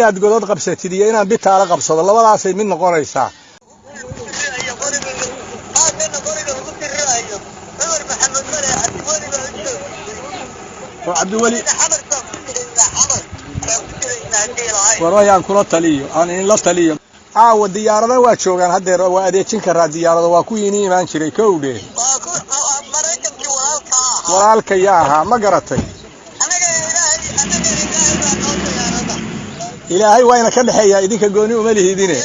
inaad godad qabsatid iyo inaan bitaala qabsado labadaasay mid noqonaysaa عبد الولي ورايان كula taliyo aan in la taliyo caawa diyaarada waa joogan hadeer waa adeejin karaa diyaarada waa ku yini iman jiray kowdhe walaalka yaa ma garatay ilaahay waa ina ka dhaxeeyaa idinka gooni uma lihidine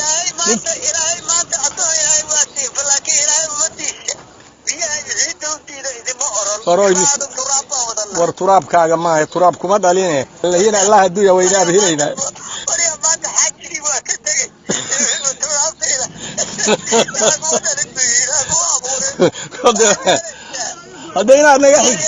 war turaabkaaga maahay turaab kuma dhaline lahina allah aduuya wayna abhinayna hadayna naga xig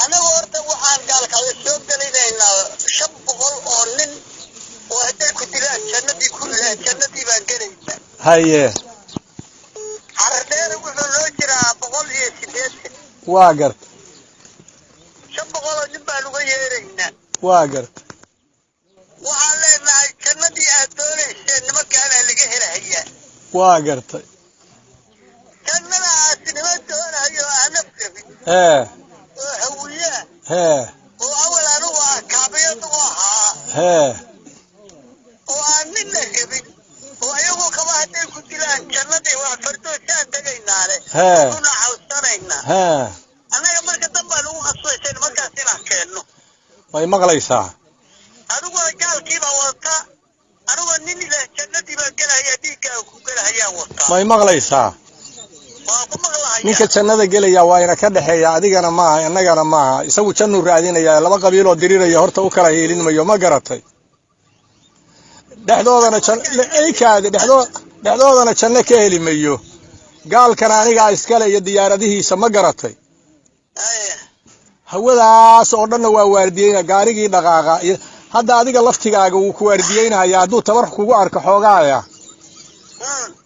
anagu horta waxaan gaalka soo galeynaa shab boqol oo nin oo haday ku dilaan jannadii baan galaysaa haye ardeena wuxuu loo jiraa 180 waa gart shab boqol oo nin baan uga yeeraynaa waa gart waxaan leenahay jannadii aad doonayseen nimankaana laga helayaa waa gartay jannadaas nima doonayo anab qabin وأول أنا وكابيت وها وأني نجبي وأيوه كمان كنت لان جنتي وفرتو شان تجيناره كنا عاوزيننا أنا يوم كتب بالو أصلا ما كاتينا كأنه ما مغليسا أنا وقال كيف وقتا أنا ونني له جنتي بقى هي ديك وكلها هي وقتا ما مغليسا ninka jannada gelaya waa ina ka dhaxeeya adigana ma aha annagana ma aha isagu jannu raadinaya laba qabiil oo diriraya horta u kala heelin mayo ma garatay dhexdoodana janno ka heli mayo gaalkana aniga iskale iyo diyaaradihiisa ma garatay hawadaas oo dhanna waa waardiyeyna gaarigii dhaqaaqa hadda adiga laftigaaga uu ku waardiyeynaya hadduu tabar kugu arko xoogaaya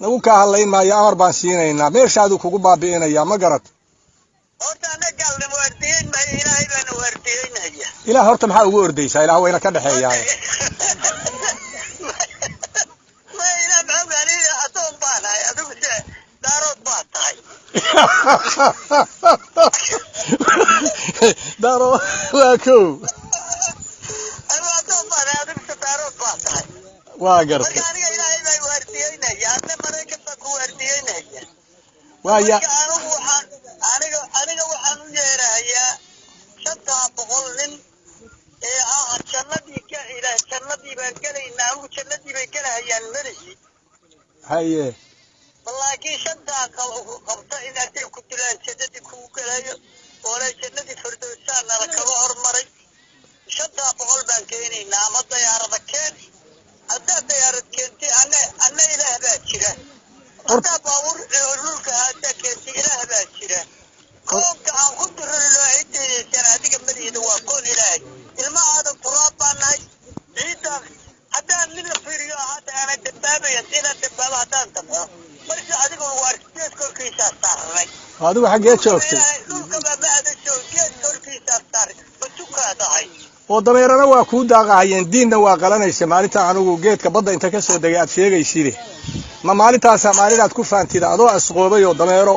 nagu ka hadlayn maayo amar baan siinaynaa meeshaadu kugu baabi'inaya ma garat horta ana galna waardiyeyn ma ilaahay baan waardiyeynaya ilaah horta maxaa ugu ordaysaa ilaah wayna ka dhaxeeyaa ma ilaah macani adoon baan hay adigu daarood baa tahay daaro waa kow ana adoon baan hay adigu daarood baa tahay waa gartay ويا أنا وحنا يراها شتى بقولن جنتي كإلى جنتي بنكلي ناو جنتي بنكلها يا المرجي هاي والله كي شتى قبضة إذا كنت لا جنتي كوكلا ولا جنتي فردوسان أنا كبار مري شتى بقول بنكلي نام الطيارة بكين أدا الطيارة كنتي أنا إله باشرة أدا باور رولك هذا كنتي إله باشرة كون كان كنت رولعيد سناديك مريض وكون إلهي الما هذا تراب باناي عيدا أدا من الفيريو هذا أنا دبابة يصير دبابة هذا تبغى بس هذيك الوارث كل كيسة صارني هذا حاجة شوفتي رولك ما بعد شو كل كيسة صار بتشوف هذا هاي ودميرنا waa ku daaqayeen diinna waa qalanaysa maalinta anugu geedka badda inta ka soo dagay aad sheegaysiin ma maalintaas Soomaaliyeed ku faantida adoo asqoobay oo dameero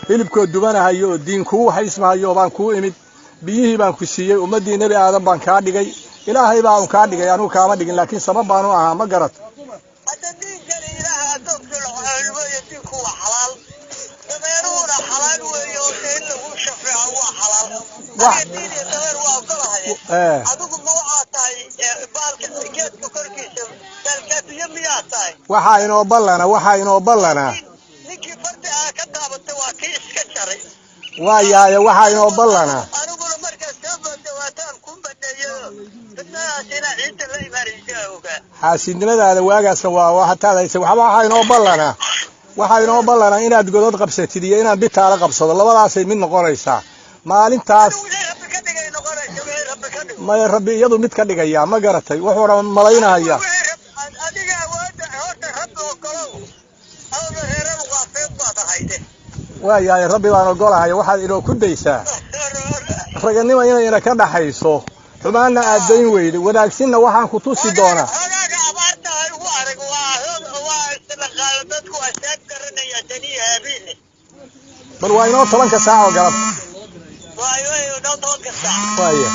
hilibkood dubanahayo oo diin ku haysmahayo baan ku imid biyihii baan ku siiyay ummadii nabi aadan baan ka dhigay ilaahay baa uu ka dhigay anu kaama dhigin laakiin sabab baan u ahaa ma garat hada diinkan ilaahay adoo xalal diinku waa xalaal dameeruhuna xalaal weeyo in lagu shafeeco waa xalaal diin iyo dameer waa ogolahay adigu ma waxaa tahay baalka geedka korkiisa dalkabiyo miyaa tahay waxaa inoo ballana ninkii fardi ka taabatay waa kii iska jaray waa yaaya waxaa inoo ballana aniguna markaas soo badawaataan ku badeeyo dadnaasina ciidda la imaanaysa ogaa xaasidnimadaada waagaasna waa waxaad waxaa inoo ballana inaad godad qabsatid iyo inaad bitaala qabsado labadaasay mid noqonaysaa maalintaas ma rabbi iyadu mid ka dhigaya ma garatay wuxuuna malaynaya adiga wada horta rabbi oo kale oo heeran waa feed baad hayde waa yahay rabbi baan ogolahay waxaad inoo ku daysaa raganimo inayna ka dhaxayso xumaana aadayn weyday wadaagsinna waxaan ku tusi doonaa bal waa inoo 10 saac oo galab waayo